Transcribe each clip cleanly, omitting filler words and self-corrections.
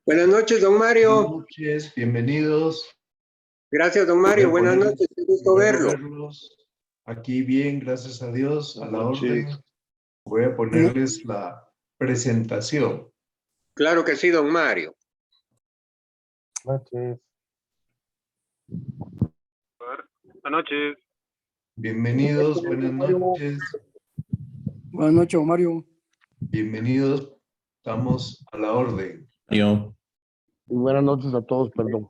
Buenas noches, don Mario. Buenas noches, bienvenidos. Gracias, don Mario. Buenas noches, qué gusto verlos. Aquí bien, gracias a Dios, a la Buenas orden. noches. Voy a ponerles la presentación. Claro que sí, don Mario. Noches. Buenas noches. Bienvenidos, buenas noches. Buenas noches, Mario. Bienvenidos, estamos a la orden. Y buenas noches a todos, perdón.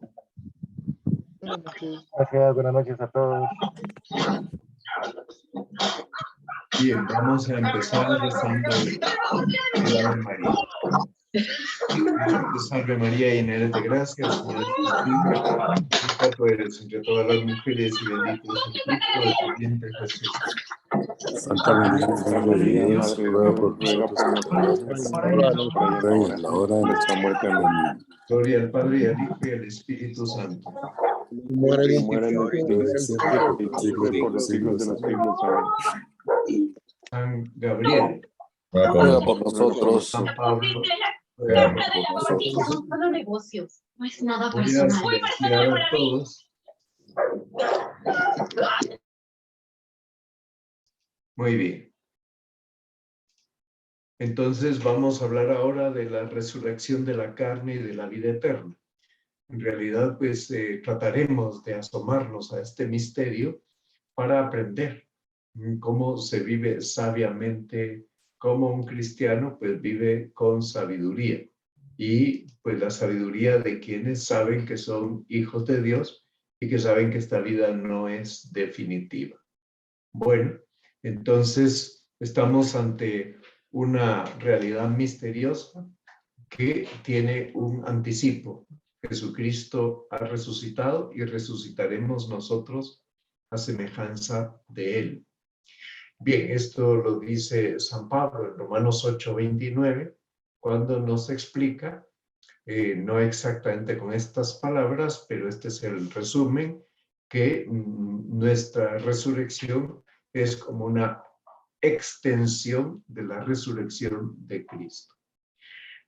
Gracias, buenas noches a todos. Bien, vamos a empezar rezando el Ave María. Dios salve María, llena eres de gracia, Señor es contigo. Bendita tú eres entre todas las mujeres y bendito es el fruto de tu vientre, Jesús. Santa Madre de Dios, ruega por nosotros pecadores, ahora y en la hora de nuestra muerte. Amén. Gloria al Padre, y al Hijo, y al Espíritu Santo. Mueren y mueren Por los siglos de los siglos. Amén. San Gabriel, Ruega por nosotros. San Pablo, Ruega por nosotros. Son solo negocios, no es nada voy a personal. silenciar a todos. Muy bien. Entonces vamos a hablar ahora de la resurrección de la carne y de la vida eterna. En realidad, pues trataremos de asomarnos a este misterio para aprender cómo se vive sabiamente, cómo un cristiano pues vive con sabiduría. Y pues la sabiduría de quienes saben que son hijos de Dios y que saben que esta vida no es definitiva. Bueno, entonces estamos ante una realidad misteriosa que tiene un anticipo. Jesucristo ha resucitado y resucitaremos nosotros a semejanza de Él. Bien, esto lo dice San Pablo en Romanos 8:29, cuando nos explica, no exactamente con estas palabras, pero este es el resumen, que nuestra resurrección es como una extensión de la resurrección de Cristo.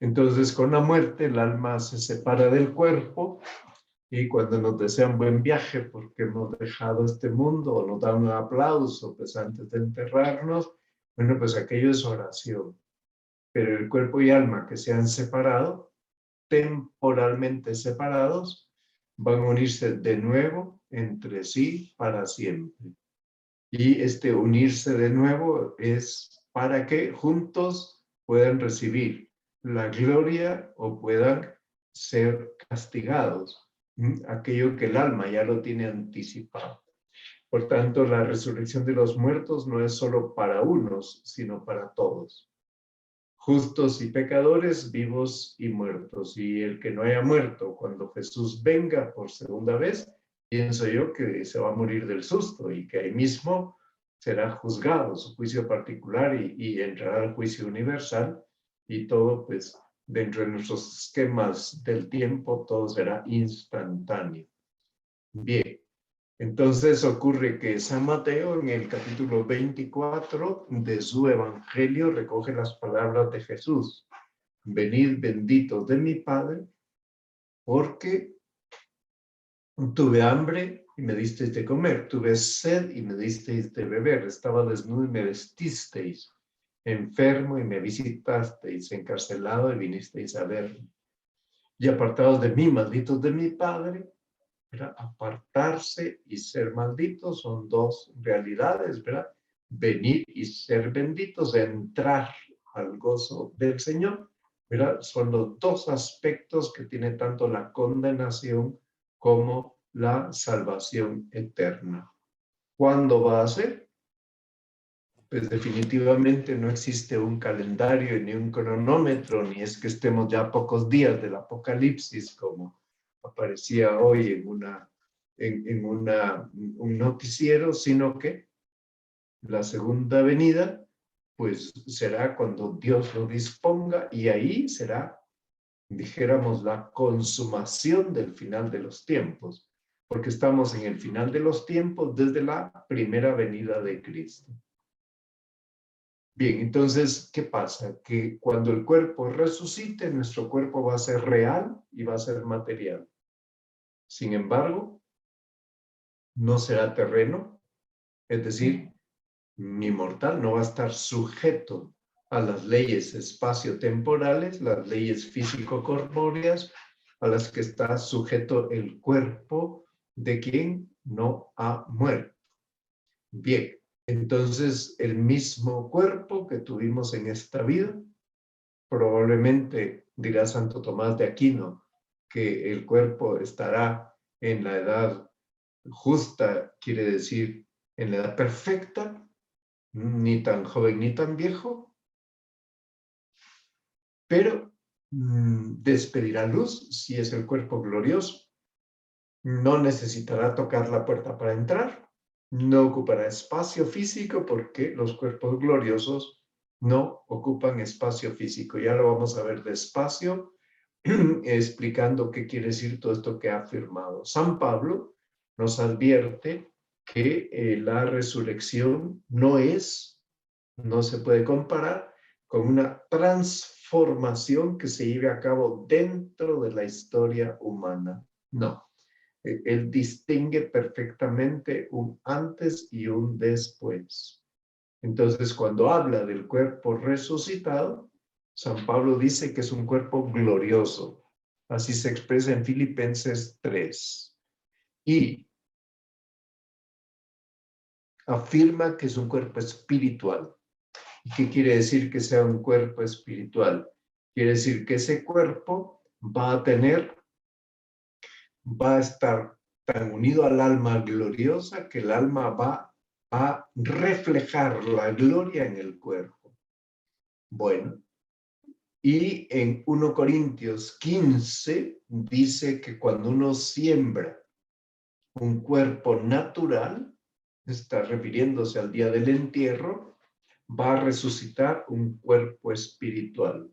Entonces, con la muerte, el alma se separa del cuerpo y cuando nos desean buen viaje porque hemos dejado este mundo o nos dan un aplauso pues antes de enterrarnos, bueno, pues aquello es oración. Pero el cuerpo y alma que se han separado, temporalmente separados, van a unirse de nuevo entre sí para siempre. Y este unirse de nuevo es para que juntos puedan recibir la gloria o puedan ser castigados. Aquello que el alma ya lo tiene anticipado. Por tanto, la resurrección de los muertos no es solo para unos, sino para todos. Justos y pecadores, vivos y muertos. Y el que no haya muerto cuando Jesús venga por segunda vez, pienso yo que se va a morir del susto y que ahí mismo será juzgado su juicio particular y entrará al juicio universal y todo pues dentro de nuestros esquemas del tiempo todo será instantáneo. Bien, entonces ocurre que San Mateo en el capítulo 24 de su evangelio recoge las palabras de Jesús. Venid benditos de mi Padre, porque tuve hambre y me disteis de comer, tuve sed y me disteis de beber, estaba desnudo y me vestisteis, enfermo y me visitasteis, encarcelado y vinisteis a verme. Y apartados de mí, malditos de mi Padre, ¿verdad? Apartarse y ser malditos son dos realidades, ¿verdad? Venir y ser benditos, entrar al gozo del Señor, ¿verdad? Son los dos aspectos que tiene tanto la condenación como la salvación eterna. ¿Cuándo va a ser? Pues definitivamente no existe un calendario ni un cronómetro, ni es que estemos ya a pocos días del apocalipsis, como aparecía hoy en un noticiero, sino que la segunda venida, pues será cuando Dios lo disponga y ahí será, dijéramos, la consumación del final de los tiempos, porque estamos en el final de los tiempos desde la primera venida de Cristo. Bien, entonces, ¿qué pasa? Que cuando el cuerpo resucite, nuestro cuerpo va a ser real y va a ser material. Sin embargo, no será terreno, es decir, ni mortal, no va a estar sujeto a las leyes espaciotemporales, las leyes físico-corpóreas, a las que está sujeto el cuerpo de quien no ha muerto. Bien, entonces el mismo cuerpo que tuvimos en esta vida, probablemente dirá Santo Tomás de Aquino que el cuerpo estará en la edad justa, quiere decir en la edad perfecta, ni tan joven ni tan viejo, pero despedirá luz si es el cuerpo glorioso. No necesitará tocar la puerta para entrar, no ocupará espacio físico porque los cuerpos gloriosos no ocupan espacio físico. Ya lo vamos a ver despacio, explicando qué quiere decir todo esto que ha afirmado. San Pablo nos advierte que la resurrección no se puede comparar con una transformación que se lleve a cabo dentro de la historia humana. No. Él distingue perfectamente un antes y un después. Entonces, cuando habla del cuerpo resucitado, San Pablo dice que es un cuerpo glorioso. Así se expresa en Filipenses 3. Y afirma que es un cuerpo espiritual. ¿Y qué quiere decir que sea un cuerpo espiritual? Quiere decir que ese cuerpo va a estar tan unido al alma gloriosa que el alma va a reflejar la gloria en el cuerpo. Bueno, y en 1 Corintios 15 dice que cuando uno siembra un cuerpo natural, está refiriéndose al día del entierro, va a resucitar un cuerpo espiritual.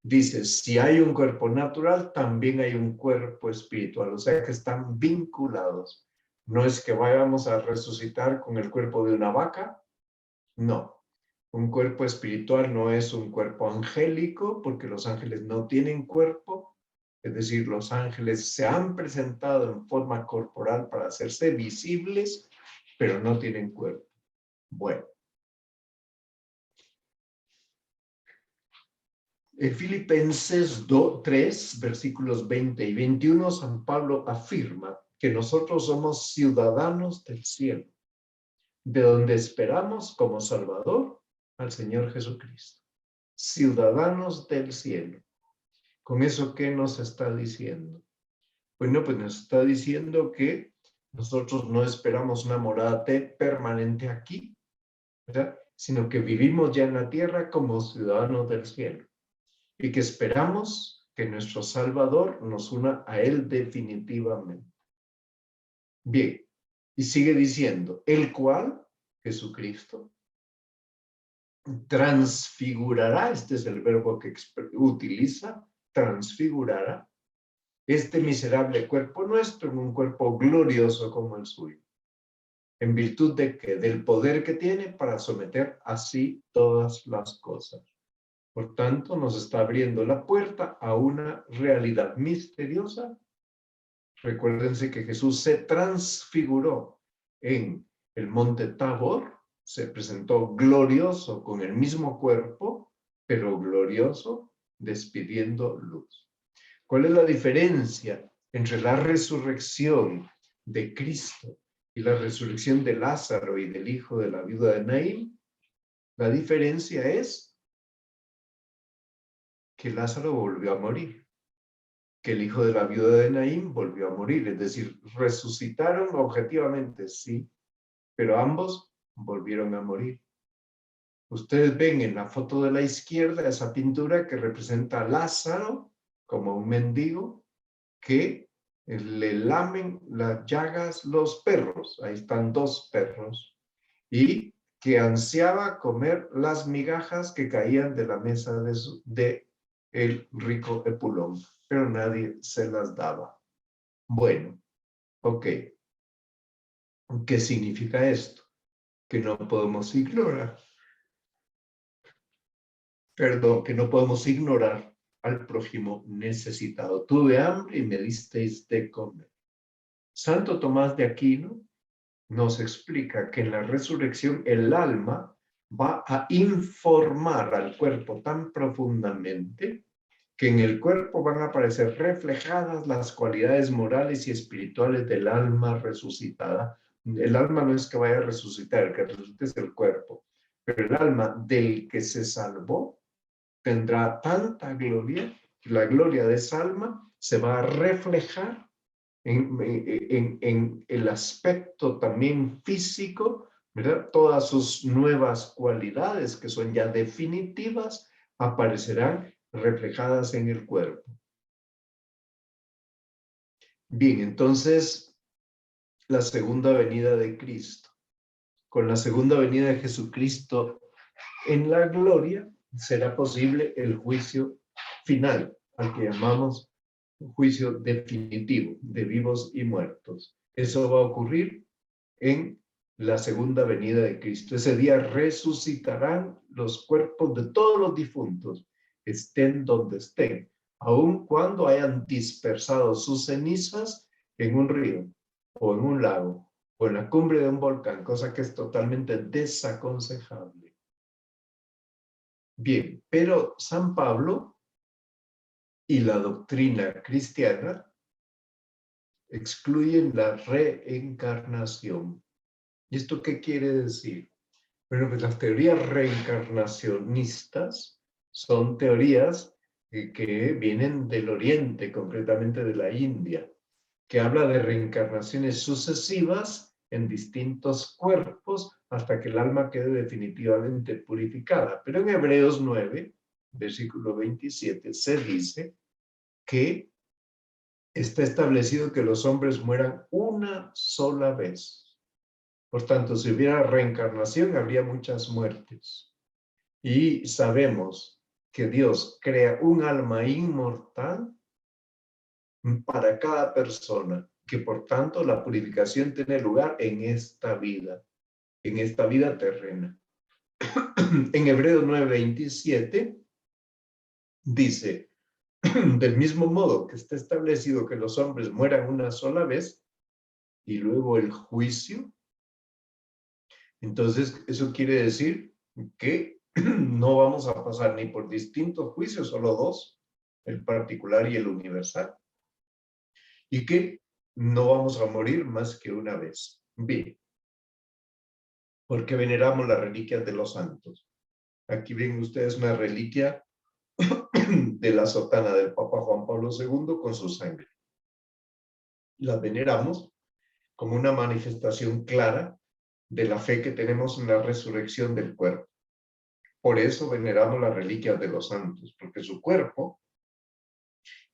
Dice, si hay un cuerpo natural, también hay un cuerpo espiritual, o sea que están vinculados. No es que vayamos a resucitar con el cuerpo de una vaca, no. Un cuerpo espiritual no es un cuerpo angélico, porque los ángeles no tienen cuerpo, es decir, los ángeles se han presentado en forma corporal para hacerse visibles, pero no tienen cuerpo. Bueno. En Filipenses 3, versículos 20 y 21, San Pablo afirma que nosotros somos ciudadanos del cielo, de donde esperamos como Salvador al Señor Jesucristo. Ciudadanos del cielo. ¿Con eso qué nos está diciendo? Bueno, pues nos está diciendo que nosotros no esperamos una morada permanente aquí, ¿verdad? Sino que vivimos ya en la tierra como ciudadanos del cielo. Y que esperamos que nuestro Salvador nos una a Él definitivamente. Bien, y sigue diciendo, el cual, Jesucristo, transfigurará, este es el verbo que utiliza, transfigurará este miserable cuerpo nuestro en un cuerpo glorioso como el suyo. ¿En virtud de qué? Del poder que tiene para someter así todas las cosas. Por tanto, nos está abriendo la puerta a una realidad misteriosa. Recuérdense que Jesús se transfiguró en el monte Tabor, se presentó glorioso con el mismo cuerpo, pero glorioso, despidiendo luz. ¿Cuál es la diferencia entre la resurrección de Cristo y la resurrección de Lázaro y del hijo de la viuda de Naín? La diferencia es que Lázaro volvió a morir, que el hijo de la viuda de Naín volvió a morir, es decir, resucitaron objetivamente, sí, pero ambos volvieron a morir. Ustedes ven en la foto de la izquierda esa pintura que representa a Lázaro como un mendigo que le lamen las llagas los perros, ahí están dos perros, y que ansiaba comer las migajas que caían de la mesa de el rico Epulón, pero nadie se las daba. Bueno, ok. ¿Qué significa esto? Que no podemos ignorar Perdón, que no podemos ignorar al prójimo necesitado. Tuve hambre y me disteis de comer. Santo Tomás de Aquino nos explica que en la resurrección el alma va a informar al cuerpo tan profundamente que en el cuerpo van a aparecer reflejadas las cualidades morales y espirituales del alma resucitada. El alma no es que vaya a resucitar, el que resucita es el cuerpo, pero el alma del que se salvó tendrá tanta gloria, la gloria de esa alma se va a reflejar en el aspecto también físico, ¿verdad? Todas sus nuevas cualidades que son ya definitivas aparecerán reflejadas en el cuerpo. Bien, entonces, la segunda venida de Cristo. Con la segunda venida de Jesucristo en la gloria, será posible el juicio final, al que llamamos un juicio definitivo de vivos y muertos. Eso va a ocurrir en la segunda venida de Cristo. Ese día resucitarán los cuerpos de todos los difuntos, estén donde estén, aun cuando hayan dispersado sus cenizas en un río o en un lago o en la cumbre de un volcán, cosa que es totalmente desaconsejable. Bien, pero San Pablo y la doctrina cristiana excluyen la reencarnación. ¿Y esto qué quiere decir? Bueno, pues las teorías reencarnacionistas son teorías que vienen del Oriente, concretamente de la India, que habla de reencarnaciones sucesivas en distintos cuerpos hasta que el alma quede definitivamente purificada. Pero en Hebreos 9, versículo 27, se dice que está establecido que los hombres mueran una sola vez. Por tanto, si hubiera reencarnación, habría muchas muertes. Y sabemos que Dios crea un alma inmortal para cada persona, que por tanto la purificación tiene lugar en esta vida terrena. En Hebreos 9:27 dice, del mismo modo que está establecido que los hombres mueran una sola vez y luego el juicio, entonces eso quiere decir que no vamos a pasar ni por distintos juicios, solo dos, el particular y el universal, y que no vamos a morir más que una vez. Bien, porque veneramos las reliquias de los santos. Aquí ven ustedes una reliquia de la sotana del Papa Juan Pablo II con su sangre. La veneramos como una manifestación clara de la fe que tenemos en la resurrección del cuerpo. Por eso veneramos las reliquias de los santos, porque su cuerpo,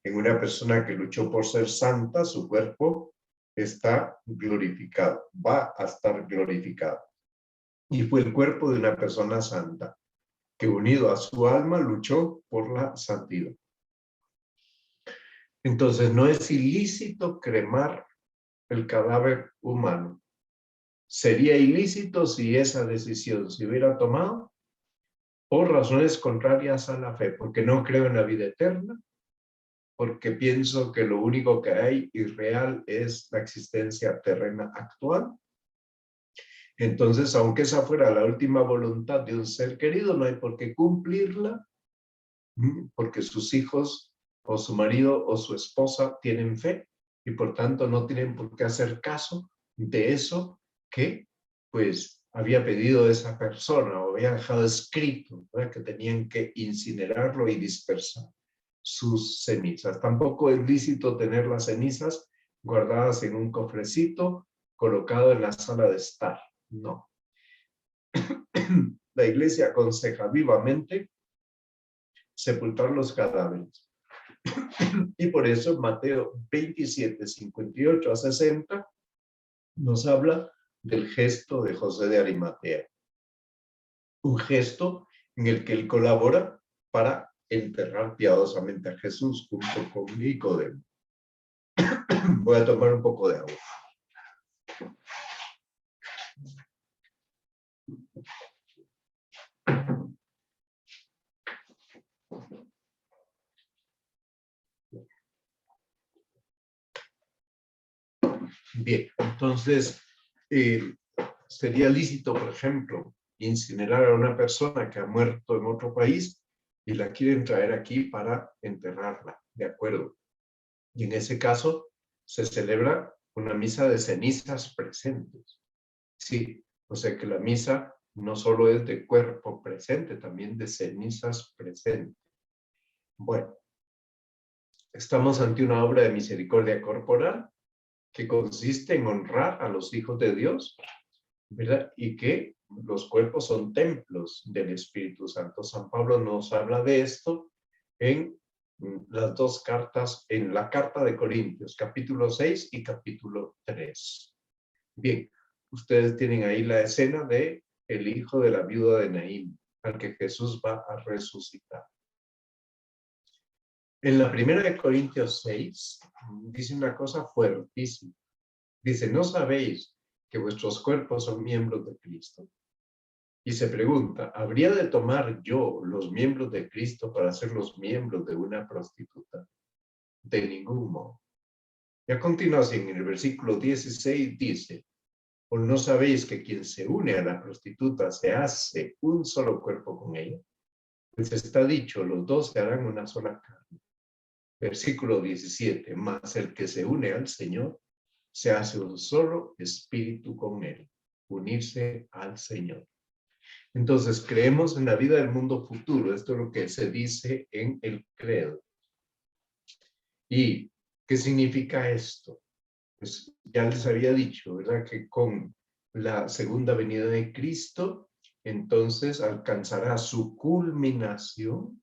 en una persona que luchó por ser santa, su cuerpo está glorificado, va a estar glorificado. Y fue el cuerpo de una persona santa, que unido a su alma luchó por la santidad. Entonces, no es ilícito cremar el cadáver humano. Sería ilícito si esa decisión se hubiera tomado por razones contrarias a la fe, porque no creo en la vida eterna, porque pienso que lo único que hay y real es la existencia terrena actual. Entonces, aunque esa fuera la última voluntad de un ser querido, no hay por qué cumplirla, porque sus hijos o su marido o su esposa tienen fe y por tanto no tienen por qué hacer caso de eso que pues había pedido esa persona o había dejado escrito, ¿verdad? Que tenían que incinerarlo y dispersar sus cenizas. Tampoco es lícito tener las cenizas guardadas en un cofrecito colocado en la sala de estar, no. La Iglesia aconseja vivamente sepultar los cadáveres. Y por eso Mateo 27, 58 a 60 nos habla del gesto de José de Arimatea. Un gesto en el que él colabora para enterrar piadosamente a Jesús junto con Nicodemo. Voy a tomar un poco de agua. Bien, entonces sería lícito, por ejemplo, incinerar a una persona que ha muerto en otro país y la quieren traer aquí para enterrarla, ¿de acuerdo? Y en ese caso se celebra una misa de cenizas presentes. Sí, o sea que la misa no solo es de cuerpo presente, también de cenizas presentes. Bueno, estamos ante una obra de misericordia corporal que consiste en honrar a los hijos de Dios, ¿verdad? Y que los cuerpos son templos del Espíritu Santo. San Pablo nos habla de esto en las dos cartas, en la carta de Corintios, capítulo 6 y capítulo 3. Bien, ustedes tienen ahí la escena de el hijo de la viuda de Naín, al que Jesús va a resucitar. En la primera de Corintios 6 dice una cosa fuertísima. Dice, ¿no sabéis que vuestros cuerpos son miembros de Cristo? Y se pregunta, ¿habría de tomar yo los miembros de Cristo para ser los miembros de una prostituta? De ningún modo. Y a continuación, en el versículo 16 dice, ¿o no sabéis que quien se une a la prostituta se hace un solo cuerpo con ella? Pues está dicho, los dos se harán una sola carne. Versículo 17, mas el que se une al Señor se hace un solo espíritu con él, unirse al Señor. Entonces, creemos en la vida del mundo futuro. Esto es lo que se dice en el credo. ¿Y qué significa esto? Pues ya les había dicho, ¿verdad? Que con la segunda venida de Cristo, entonces alcanzará su culminación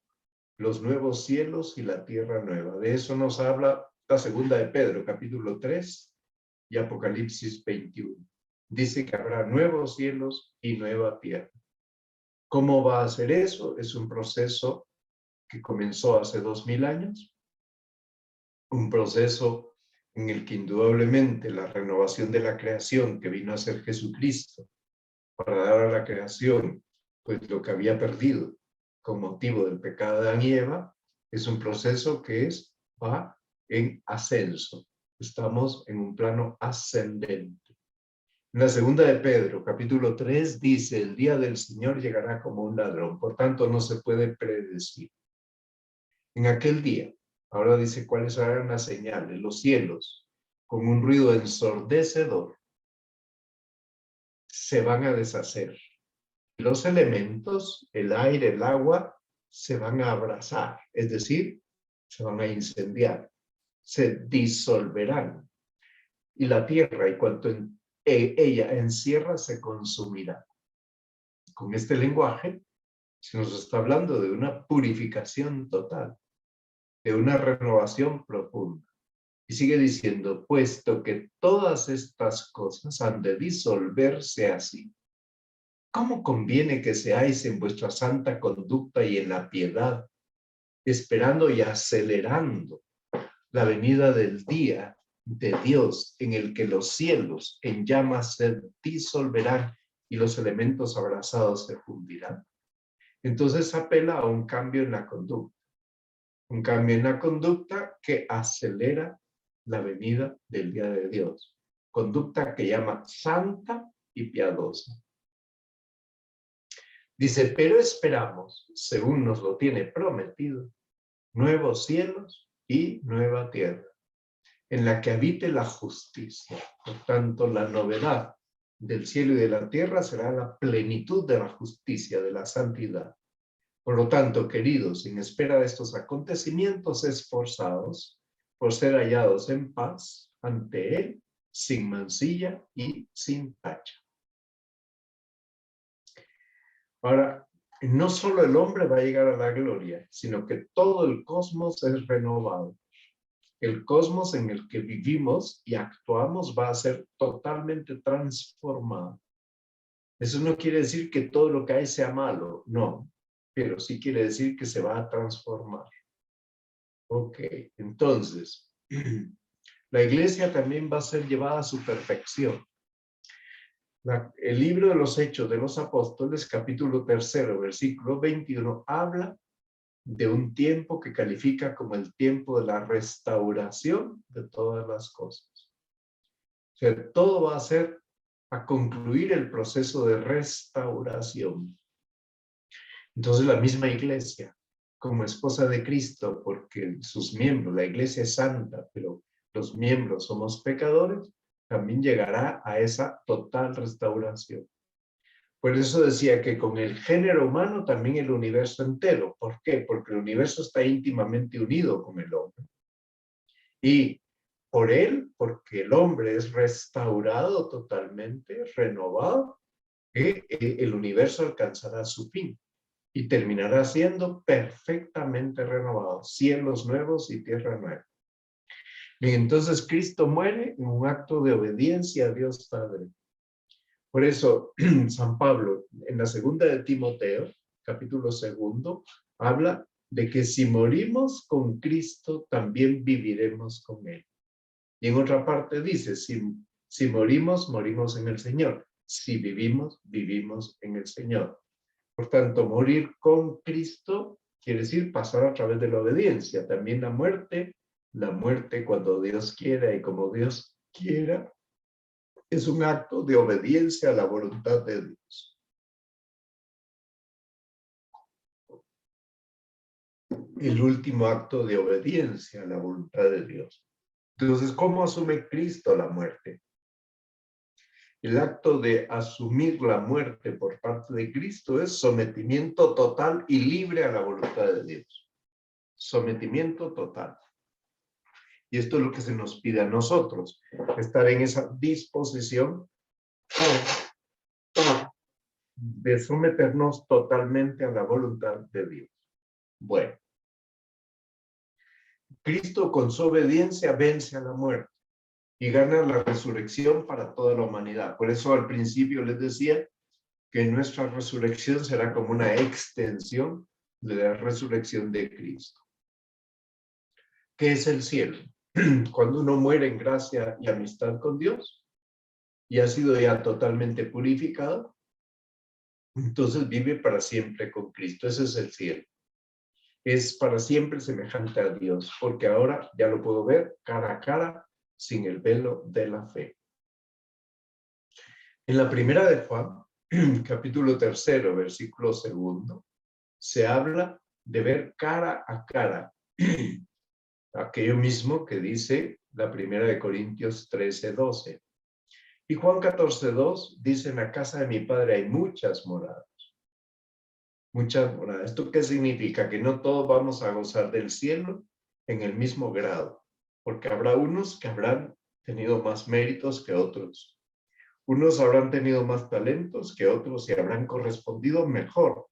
los nuevos cielos y la tierra nueva. De eso nos habla la segunda de Pedro, capítulo 3 y Apocalipsis 21. Dice que habrá nuevos cielos y nueva tierra. ¿Cómo va a ser eso? Es un proceso que comenzó hace 2000 años, un proceso en el que indudablemente la renovación de la creación que vino a ser Jesucristo para dar a la creación pues lo que había perdido con motivo del pecado de Adán y Eva, es un proceso que va en ascenso. Estamos en un plano ascendente. En la segunda de Pedro, capítulo 3, dice, el día del Señor llegará como un ladrón, por tanto no se puede predecir. En aquel día, ahora dice cuáles serán las señales, los cielos, con un ruido ensordecedor, se van a deshacer. Los elementos, el aire, el agua, se van a abrasar, es decir, se van a incendiar, se disolverán. Y la tierra, y cuanto ella encierra, se consumirá. Con este lenguaje se nos está hablando de una purificación total, de una renovación profunda. Y sigue diciendo, puesto que todas estas cosas han de disolverse así, ¿cómo conviene que seáis en vuestra santa conducta y en la piedad, esperando y acelerando la venida del día de Dios, en el que los cielos en llamas se disolverán y los elementos abrasados se fundirán? Entonces apela a un cambio en la conducta. Un cambio en la conducta que acelera la venida del día de Dios. Conducta que llama santa y piadosa. Dice, pero esperamos, según nos lo tiene prometido, nuevos cielos y nueva tierra, en la que habite la justicia. Por tanto, la novedad del cielo y de la tierra será la plenitud de la justicia, de la santidad. Por lo tanto, queridos, en espera de estos acontecimientos, esforzados por ser hallados en paz ante Él, sin mancilla y sin tacha. Ahora, no solo el hombre va a llegar a la gloria, sino que todo el cosmos es renovado. El cosmos en el que vivimos y actuamos va a ser totalmente transformado. Eso no quiere decir que todo lo que hay sea malo, no, pero sí quiere decir que se va a transformar. Ok, entonces, la iglesia también va a ser llevada a su perfección. El libro de los Hechos de los Apóstoles, capítulo 3, versículo 21, habla de un tiempo que califica como el tiempo de la restauración de todas las cosas. sea, todo va a ser a concluir el proceso de restauración. Entonces la misma iglesia, como esposa de Cristo, porque sus miembros, la iglesia es santa, pero los miembros somos pecadores, también llegará a esa total restauración. Por eso decía que con el género humano también el universo entero. ¿Por qué? Porque el universo está íntimamente unido con el hombre. Y por él, porque el hombre es restaurado totalmente, renovado, el universo alcanzará su fin y terminará siendo perfectamente renovado, cielos nuevos y tierra nueva. Bien, entonces Cristo muere en un acto de obediencia a Dios Padre. Por eso San Pablo, en la segunda de Timoteo, capítulo 2, habla de que si morimos con Cristo, también viviremos con Él. Y en otra parte dice, si morimos, morimos en el Señor. Si vivimos, vivimos en el Señor. Por tanto, morir con Cristo quiere decir pasar a través de la obediencia. También la muerte cuando Dios quiera y como Dios quiera, es un acto de obediencia a la voluntad de Dios. El último acto de obediencia a la voluntad de Dios. Entonces, ¿cómo asume Cristo la muerte? El acto de asumir la muerte por parte de Cristo es sometimiento total y libre a la voluntad de Dios. Sometimiento total. Y esto es lo que se nos pide a nosotros, estar en esa disposición de someternos totalmente a la voluntad de Dios. Bueno, Cristo con su obediencia vence a la muerte y gana la resurrección para toda la humanidad. Por eso al principio les decía que nuestra resurrección será como una extensión de la resurrección de Cristo. ¿Qué es el cielo? Cuando uno muere en gracia y amistad con Dios y ha sido ya totalmente purificado, entonces vive para siempre con Cristo. Ese es el cielo. Es para siempre semejante a Dios, porque ahora ya lo puedo ver cara a cara sin el velo de la fe. En la primera de Juan, capítulo 3, versículo 2, se habla de ver cara a cara. Aquello mismo que dice la primera de Corintios 13:12. Y Juan 14:2 dice, en la casa de mi padre hay muchas moradas. Muchas moradas. ¿Esto qué significa? Que no todos vamos a gozar del cielo en el mismo grado, porque habrá unos que habrán tenido más méritos que otros. Unos habrán tenido más talentos que otros y habrán correspondido mejor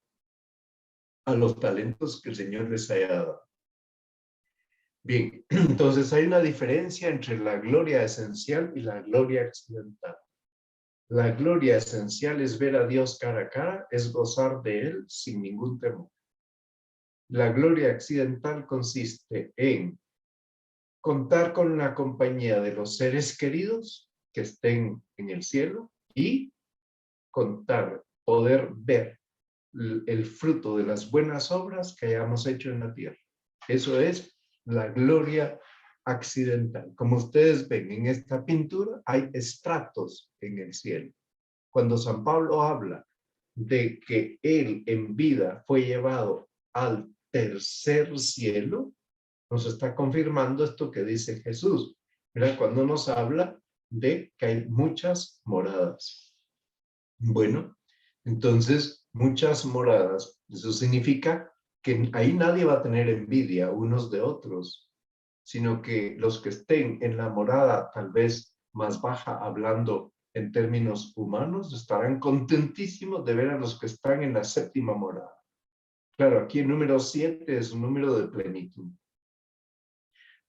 a los talentos que el Señor les haya dado. Bien, entonces hay una diferencia entre la gloria esencial y la gloria accidental. La gloria esencial es ver a Dios cara a cara, es gozar de Él sin ningún temor. La gloria accidental consiste en contar con la compañía de los seres queridos que estén en el cielo y poder ver el fruto de las buenas obras que hayamos hecho en la tierra. Eso es la gloria accidental. Como ustedes ven en esta pintura, hay estratos en el cielo. Cuando San Pablo habla de que él en vida fue llevado al tercer cielo, nos está confirmando esto que dice Jesús. Mira, cuando nos habla de que hay muchas moradas. Bueno, entonces, muchas moradas. Eso significa que ahí nadie va a tener envidia unos de otros, sino que los que estén en la morada tal vez más baja, hablando en términos humanos, estarán contentísimos de ver a los que están en la séptima morada. Claro, aquí el número 7 es un número de plenitud.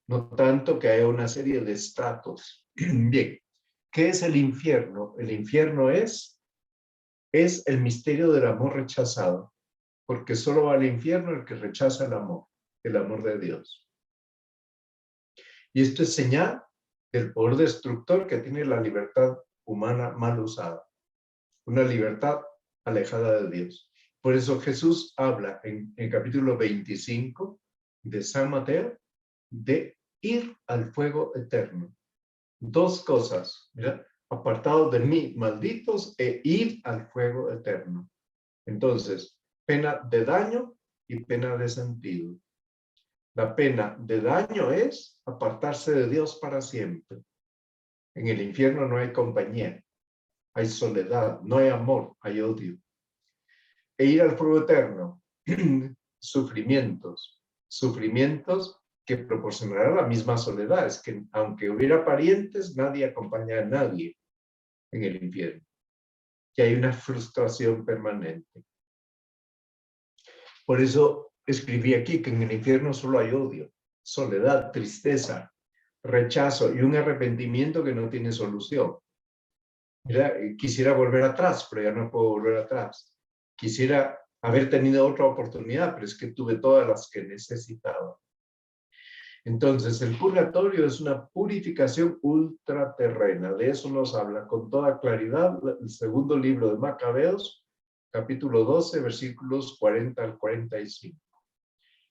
No tanto que haya una serie de estratos. Bien, ¿qué es el infierno? El infierno es el misterio del amor rechazado, porque solo va al infierno el que rechaza el amor de Dios. Y esto es señal del poder destructor que tiene la libertad humana mal usada, una libertad alejada de Dios. Por eso Jesús habla en capítulo 25 de San Mateo de ir al fuego eterno. Dos cosas, ¿verdad? Apartados de mí, malditos, e id al fuego eterno. Entonces, pena de daño y pena de sentido. La pena de daño es apartarse de Dios para siempre. En el infierno no hay compañía, hay soledad, no hay amor, hay odio. E ir al fuego eterno, sufrimientos que proporcionará la misma soledad. Es que aunque hubiera parientes, nadie acompaña a nadie en el infierno. Que hay una frustración permanente. Por eso escribí aquí que en el infierno solo hay odio, soledad, tristeza, rechazo y un arrepentimiento que no tiene solución. Mira, quisiera volver atrás, pero ya no puedo volver atrás. Quisiera haber tenido otra oportunidad, pero es que tuve todas las que necesitaba. Entonces, el purgatorio es una purificación ultraterrena. De eso nos habla con toda claridad el segundo libro de Macabeos, capítulo 12, versículos 40 al 45.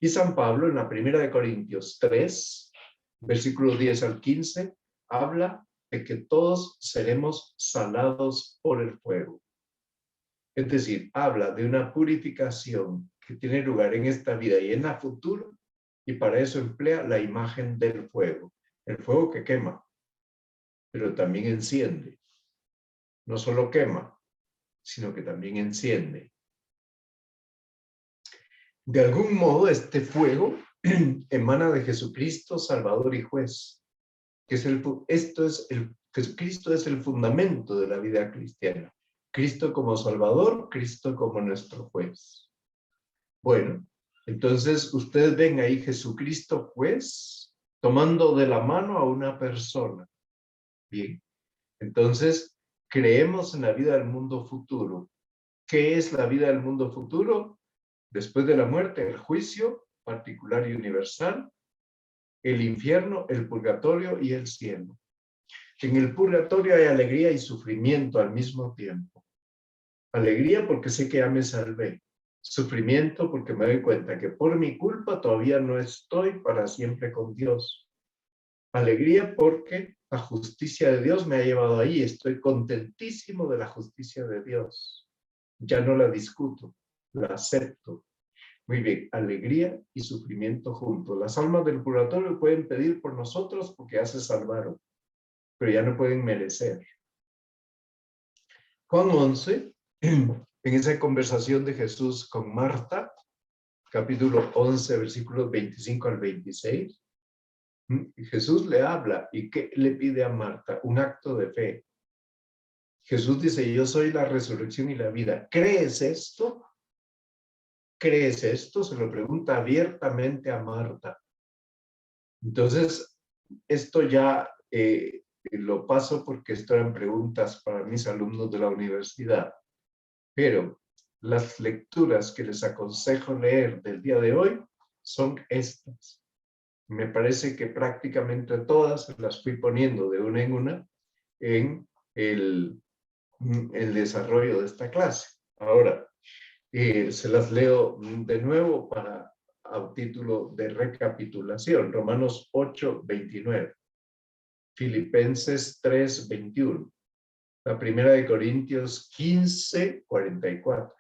Y San Pablo, en la primera de Corintios 3, versículos 10 al 15, habla de que todos seremos salados por el fuego. Es decir, habla de una purificación que tiene lugar en esta vida y en la futura, y para eso emplea la imagen del fuego. El fuego que quema, pero también enciende. No solo quema, sino que también enciende. De algún modo, este fuego emana de Jesucristo, Salvador y Juez. Jesucristo es el fundamento de la vida cristiana. Cristo como Salvador, Cristo como nuestro Juez. Bueno, entonces ustedes ven ahí Jesucristo Juez tomando de la mano a una persona. Bien, entonces creemos en la vida del mundo futuro. ¿Qué es la vida del mundo futuro? Después de la muerte, el juicio particular y universal, el infierno, el purgatorio y el cielo. En el purgatorio hay alegría y sufrimiento al mismo tiempo. Alegría porque sé que ya me salvé. Sufrimiento porque me doy cuenta que por mi culpa todavía no estoy para siempre con Dios. Alegría porque la justicia de Dios me ha llevado ahí. Estoy contentísimo de la justicia de Dios. Ya no la discuto, la acepto. Muy bien, alegría y sufrimiento juntos. Las almas del purgatorio pueden pedir por nosotros porque ya se salvaron, pero ya no pueden merecer. Juan 11, en esa conversación de Jesús con Marta, capítulo 11, versículos 25 al 26, Jesús le habla y ¿qué le pide a Marta? Un acto de fe. Jesús dice, yo soy la resurrección y la vida. ¿Crees esto? ¿Crees esto? Se lo pregunta abiertamente a Marta. Entonces, esto ya lo paso porque esto eran preguntas para mis alumnos de la universidad. Pero las lecturas que les aconsejo leer del día de hoy son estas. Me parece que prácticamente todas las fui poniendo de una en una en el desarrollo de esta clase. Ahora, se las leo de nuevo a título de recapitulación. Romanos 8, 29. Filipenses 3, 21. La primera de Corintios 15, 44.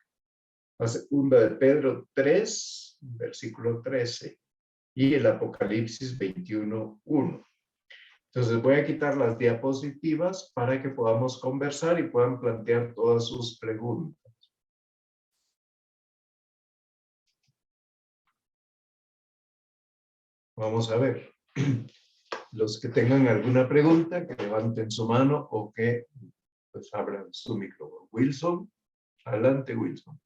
La segunda de Pedro 3, versículo 13. Y el Apocalipsis 21, 1. Entonces voy a quitar las diapositivas para que podamos conversar y puedan plantear todas sus preguntas. Vamos a ver. Los que tengan alguna pregunta, que levanten su mano o que pues abran su micrófono. Wilson, adelante Wilson.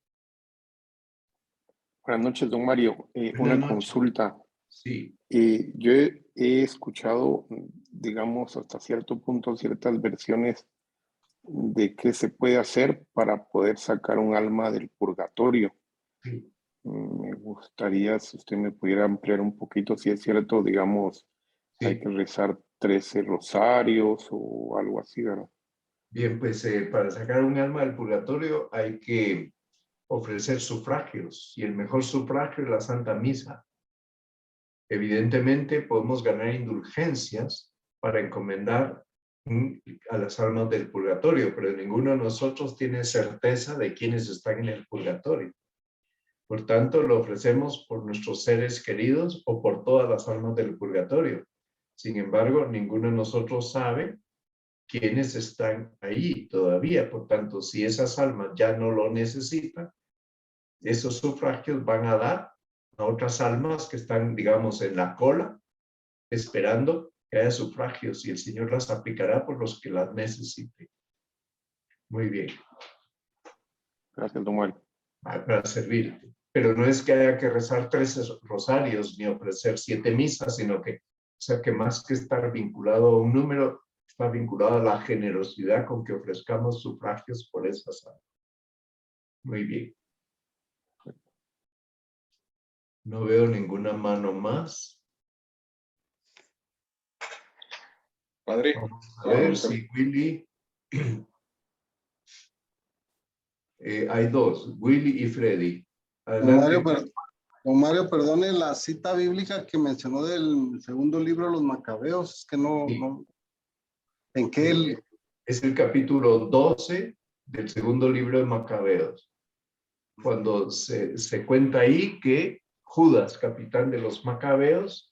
Buenas noches, don Mario. Una consulta. Sí. Yo he escuchado, digamos, hasta cierto punto, ciertas versiones de qué se puede hacer para poder sacar un alma del purgatorio. Sí. Me gustaría si usted me pudiera ampliar un poquito, si es cierto, digamos, Sí. hay que rezar 13 rosarios o algo así, ¿verdad? Bien, pues para sacar un alma del purgatorio hay que ofrecer sufragios y el mejor sufragio es la Santa Misa. Evidentemente podemos ganar indulgencias para encomendar a las almas del purgatorio, pero ninguno de nosotros tiene certeza de quiénes están en el purgatorio. Por tanto, lo ofrecemos por nuestros seres queridos o por todas las almas del purgatorio. Sin embargo, ninguno de nosotros sabe quiénes están ahí todavía. Por tanto, si esas almas ya no lo necesitan, esos sufragios van a dar a otras almas que están, digamos, en la cola, esperando que haya sufragios, y el Señor las aplicará por los que las necesiten. Muy bien. Gracias, don Mario. Para servirte. Pero no es que haya que rezar 13 rosarios ni ofrecer 7 misas, sino que, o sea, que más que estar vinculado a un número, está vinculado a la generosidad con que ofrezcamos sufragios por esas almas. Muy bien. No veo ninguna mano más. Padre. Vamos a ver si Willy. Hay dos, Willy y Freddy. Adelante. Don Mario, perdone la cita bíblica que mencionó del segundo libro de los Macabeos, es que no ¿en qué Es el capítulo 12 del segundo libro de Macabeos, cuando se cuenta ahí que Judas, capitán de los Macabeos,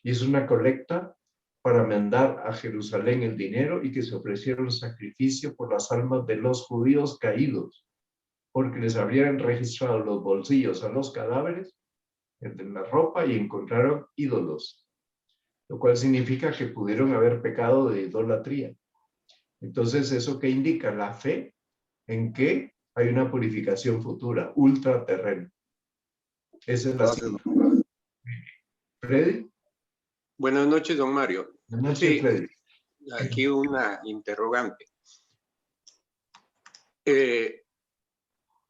hizo una colecta para mandar a Jerusalén el dinero y que se ofreciera un sacrificio por las almas de los judíos caídos, porque les habrían registrado los bolsillos a los cadáveres, en la ropa, y encontraron ídolos, lo cual significa que pudieron haber pecado de idolatría. Entonces, ¿eso qué indica? La fe en que hay una purificación futura, ultraterrena. Esa es la cita. ¿Freddy? Buenas noches, don Mario. Buenas noches, Freddy. Aquí una interrogante.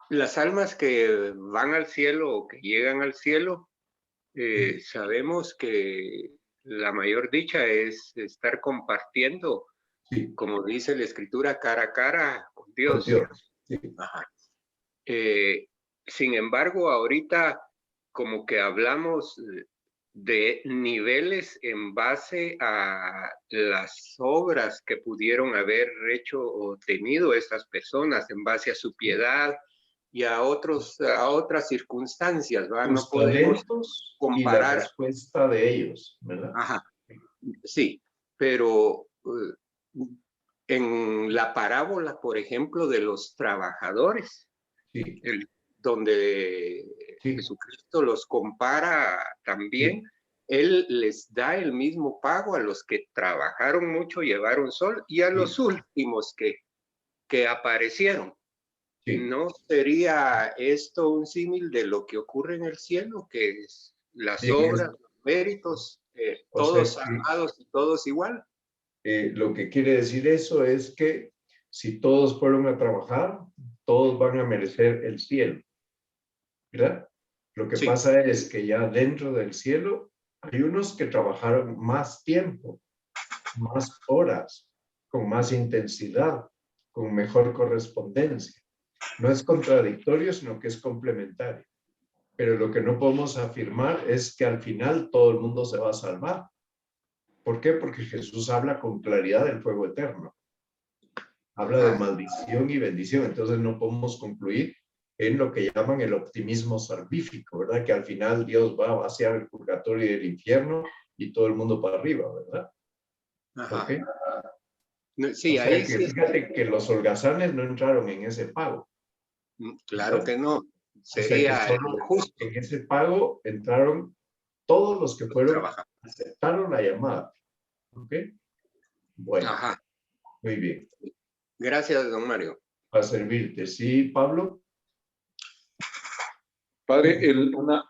Las almas que van al cielo o que llegan al cielo, sabemos que la mayor dicha es estar compartiendo, como dice la Escritura, cara a cara con Dios. Con Dios. Sí. Ajá. Sin embargo, ahorita como que hablamos de niveles en base a las obras que pudieron haber hecho o tenido estas personas, en base a su piedad y a otras circunstancias, ¿verdad? No podemos comparar. Y la respuesta de ellos, ¿verdad? Ajá, sí, pero en la parábola, por ejemplo, de los trabajadores, sí. Donde Jesucristo los compara también, Él les da el mismo pago a los que trabajaron mucho, llevaron sol, y a los últimos que aparecieron. ¿No sería esto un símil de lo que ocurre en el cielo, que es las obras, los méritos, todos amados y todos igual? Lo que quiere decir eso es que si todos fueron a trabajar, todos van a merecer el cielo, ¿verdad? Lo que pasa es que ya dentro del cielo hay unos que trabajaron más tiempo, más horas, con más intensidad, con mejor correspondencia. No es contradictorio, sino que es complementario. Pero lo que no podemos afirmar es que al final todo el mundo se va a salvar. ¿Por qué? Porque Jesús habla con claridad del fuego eterno. Habla de maldición y bendición. Entonces no podemos concluir en lo que llaman el optimismo salvífico, ¿verdad? Que al final Dios va a vaciar el purgatorio y el infierno y todo el mundo para arriba, ¿verdad? Ajá. ¿Okay? Sí, o sea ahí que, sí. Fíjate que los holgazanes no entraron en ese pago. Claro que no. Sería justo. En ese pago entraron todos los que fueron, aceptaron la llamada. ¿Ok? Bueno. Ajá. Muy bien. Gracias, don Mario. A servirte. ¿Sí, Pablo? Padre, una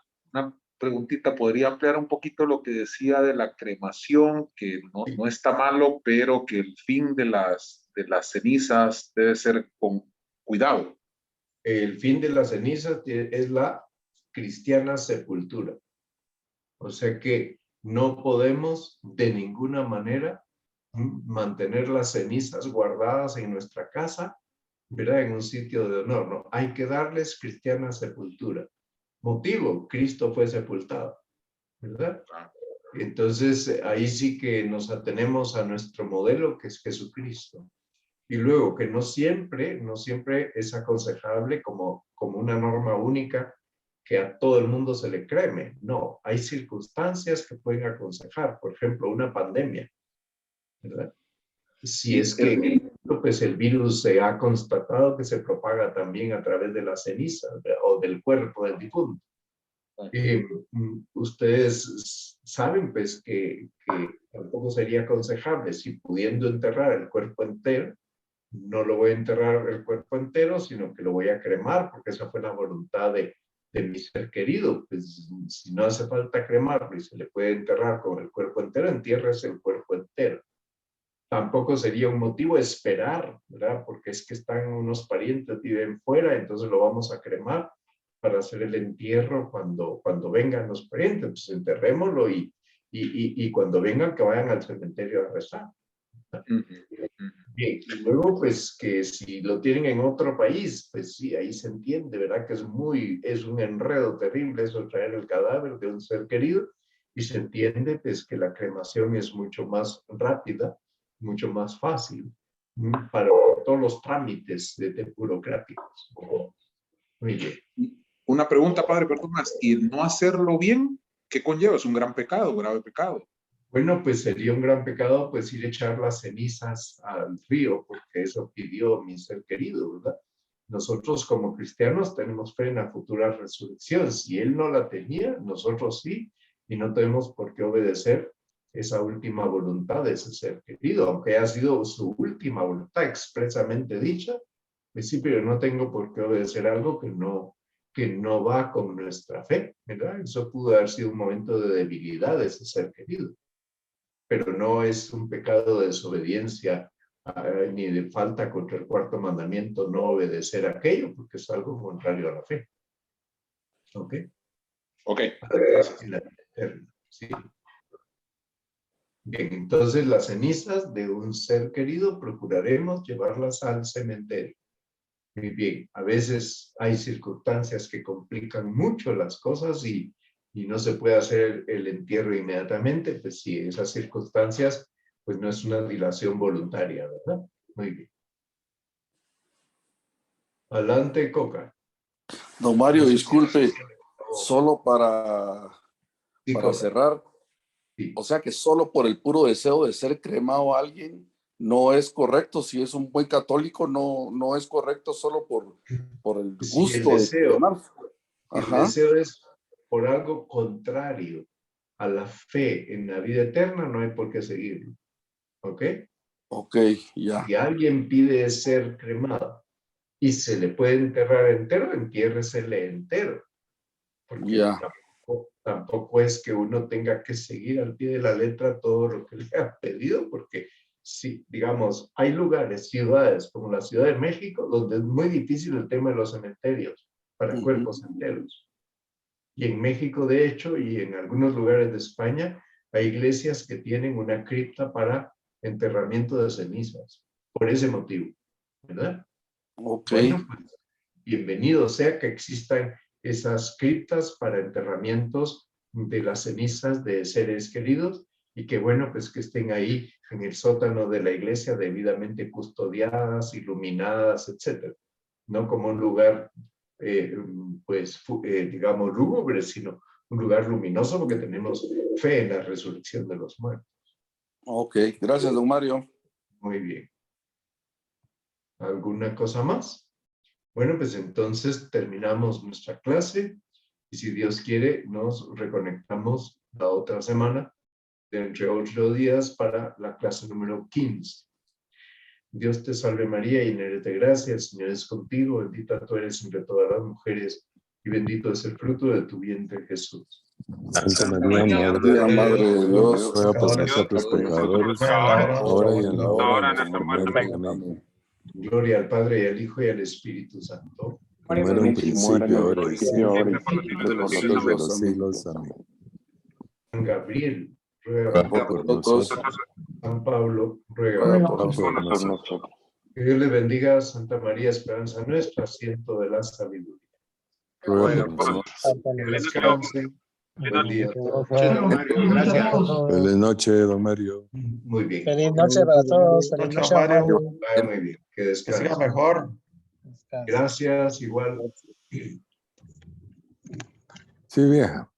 preguntita. ¿Podría ampliar un poquito lo que decía de la cremación? Que no está malo, pero que el fin de las cenizas debe ser con cuidado. El fin de las cenizas es la cristiana sepultura. O sea que no podemos de ninguna manera mantener las cenizas guardadas en nuestra casa, ¿verdad? En un sitio de honor, ¿no? Hay que darles cristiana sepultura. Motivo, Cristo fue sepultado, ¿verdad? Entonces, ahí sí que nos atenemos a nuestro modelo, que es Jesucristo. Y luego, que no siempre es aconsejable como una norma única que a todo el mundo se le creme. No, hay circunstancias que pueden aconsejar. Por ejemplo, una pandemia, ¿verdad? Si es que en el mundo, pues el virus se ha constatado que se propaga también a través de la ceniza o del cuerpo del difunto. Ustedes saben pues que tampoco sería aconsejable, si pudiendo enterrar el cuerpo entero, no lo voy a enterrar el cuerpo entero, sino que lo voy a cremar, porque esa fue la voluntad de mi ser querido. Pues si no hace falta cremarlo y se le puede enterrar con el cuerpo entero, entiérrese el cuerpo entero. Tampoco sería un motivo esperar, ¿verdad? Porque es que están unos parientes, viven fuera, entonces lo vamos a cremar para hacer el entierro cuando vengan los parientes. Pues enterrémoslo y cuando vengan que vayan al cementerio a rezar. Bien, y luego pues que si lo tienen en otro país, pues sí, ahí se entiende, ¿verdad? Que es un enredo terrible eso, traer el cadáver de un ser querido, y se entiende pues que la cremación es mucho más rápida, mucho más fácil para todos los trámites burocráticos. Muy bien. Una pregunta, padre, perdón más. ¿Y el no hacerlo bien, qué conlleva? Es un gran pecado, grave pecado. Bueno, pues sería un gran pecado pues ir a echar las cenizas al río, porque eso pidió mi ser querido, ¿verdad? Nosotros como cristianos tenemos fe en la futura resurrección. Si él no la tenía, nosotros sí, y no tenemos por qué obedecer esa última voluntad de ese ser querido, aunque haya sido su última voluntad expresamente dicha, pues sí, pero no tengo por qué obedecer algo que no va con nuestra fe, ¿verdad? Eso pudo haber sido un momento de debilidad de ese ser querido, pero no es un pecado de desobediencia ni de falta contra el cuarto mandamiento no obedecer aquello, porque es algo contrario a la fe. ¿Ok? Ok. Sí. Bien, entonces las cenizas de un ser querido procuraremos llevarlas al cementerio. Muy bien, a veces hay circunstancias que complican mucho las cosas y no se puede hacer el entierro inmediatamente, pues sí, esas circunstancias, pues no es una dilación voluntaria, ¿verdad? Muy bien. Adelante, Coca. Don Mario, disculpe, solo para Coca. cerrar. Sí. O sea que solo por el puro deseo de ser cremado a alguien no es correcto. Si es un buen católico, no es correcto solo por el gusto sí, el deseo, de cremarse. El deseo es por algo contrario a la fe en la vida eterna, no hay por qué seguirlo. ¿Ok? Ok, ya. Si alguien pide ser cremado y se le puede enterrar entero, entiérresele entero. Porque tampoco es que uno tenga que seguir al pie de la letra todo lo que le ha pedido, porque sí, digamos, hay lugares, ciudades como la Ciudad de México, donde es muy difícil el tema de los cementerios para cuerpos enteros. Y en México, de hecho, y en algunos lugares de España, hay iglesias que tienen una cripta para enterramiento de cenizas, por ese motivo, ¿verdad? Ok. Bueno, pues, bienvenido sea que existan esas criptas para enterramientos de las cenizas de seres queridos, y que bueno, pues que estén ahí en el sótano de la iglesia debidamente custodiadas, iluminadas, etcétera. No como un lugar digamos, lúgubre, sino un lugar luminoso, porque tenemos fe en la resurrección de los muertos. Ok, gracias, don Mario. Muy bien. ¿Alguna cosa más? Bueno, pues entonces terminamos nuestra clase, y si Dios quiere, nos reconectamos la otra semana, dentro de 8 días, para la clase número 15. Dios te salve María, llena eres de gracia, el Señor es contigo, bendita tú eres entre todas las mujeres, y bendito es el fruto de tu vientre, Jesús. Santa María, Madre de Dios, ruega por nosotros pecadores, ahora y en la hora de nuestra muerte. Amén. Gloria al Padre, y al Hijo, y al Espíritu Santo. Como era un principio, ahora y siempre, por los siglos de los siglos. Amén. San Gabriel, ruega por nosotros. San Pablo, ruega por nosotros. Que Dios le bendiga, Santa María, esperanza nuestra, asiento de la sabiduría. Ruega por nosotros. Que descansen Buen día a todos. Don Mario, gracias. Feliz noche, don Mario. Muy bien. Feliz noche para todos. Feliz noche, Mario. Vaya muy bien. Que descansen. Que siga mejor. Gracias, igual. Sí, vieja.